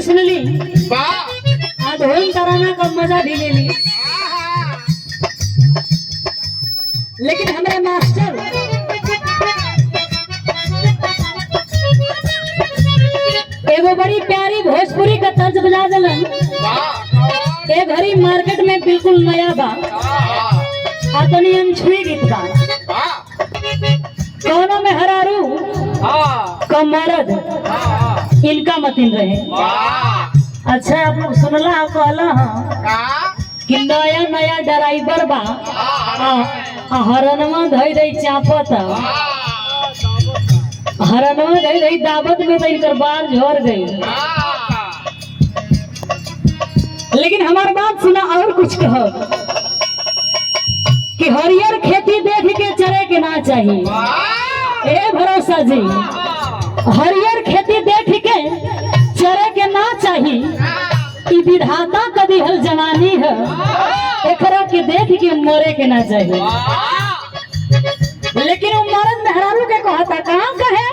सुन ली, ढोल तराना का मजा भी ले ली, लेकिन हमारे मास्टर एगो बड़ी प्यारी भोजपुरी का तर्ज बजा दिलन। ए घड़ी मार्केट में बिल्कुल नया बा, आतनी अनछुई गीत बा। कौनो में हरारू कमरद इनका मतिन रहे। अच्छा आप लोग सुनला कहला कि नया नया ड्राइवर बा, हरनमा धई धई चापत, हरनमा धई धई दावत में तो इनकर बाल झड़ गई। लेकिन हमारी बात सुना और कुछ कहो कि हरियर खेती देख के चरे के ना चाहिए। ए भरोसा जी, हरियर खेती देख के चरे के ना चाहिए। ई विधाता का दिहल जवानी है, एकरा के देख के मरे के ना चाहिए। लेकिन वो मरद मेहरारू के कहता कहाँ कहे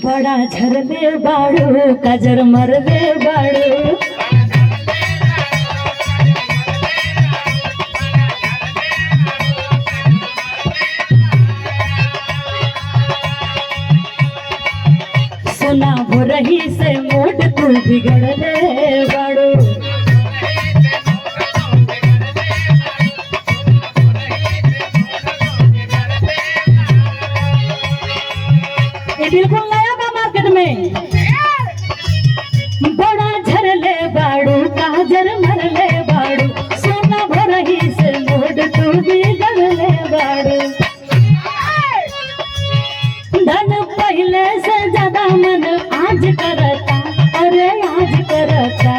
बड़ा झरले बाड़ू कजर मरले बाड़ू, सुना हो रही से मूड तू बिगड़ले बाड़ू। ये बिल्कुल नया था मार्केट में। बड़ा झरले बाड़ू काजर मरले बाड़ू, सोना भरही से मूड तू बिगड़ले बाड़ू। धन पहले से ज्यादा मन आज करता, अरे आज करता।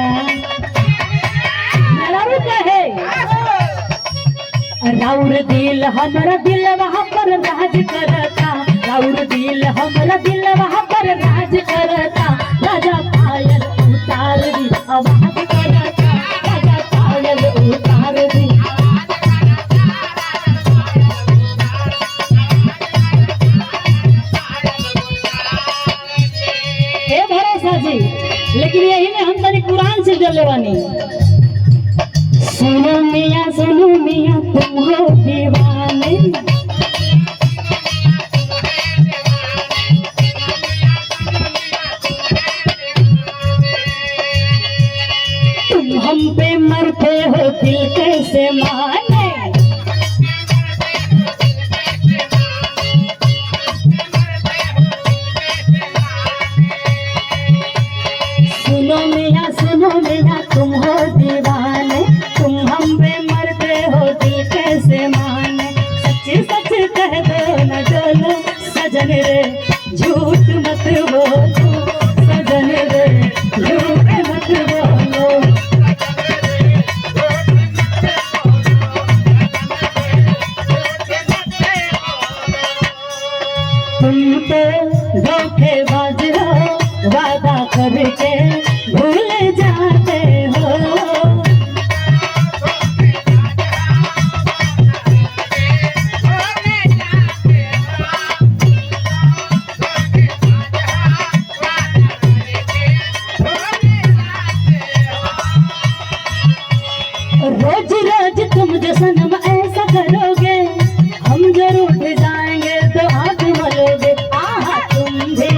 मेरा कहे राउर दिल हमारा दिल वहाँ पर राज करता, राउर दिल हमारा दिल वहाँ पर राज करता। राजा पायल उतार दी आवाज करता, राजा पायल उतार दी। हे भरोसा जी, लेकिन यही में हम तनी कुरान से जले बानी। सुनो मियाँ तुम हो दीवाने, तुम हम पे मरते हो दिल कैसे माने। सुनो मियाँ तुम हो दीवाने, तुम हम पे मरते हो दिल कैसे माने। सच सच कह दो न डोलो सजन रे, झूठ मत बोलो सजन रे, झूठ मत बोलो। तुम तो धोखेबाज हो, वादा करके भूल जाते हो। रोज रोज तुम जो सनम ऐसा करोगे, हम जरूर जाएंगे तो आग मलोगे। आहा तुम भी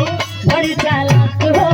बड़ी चालाक हो,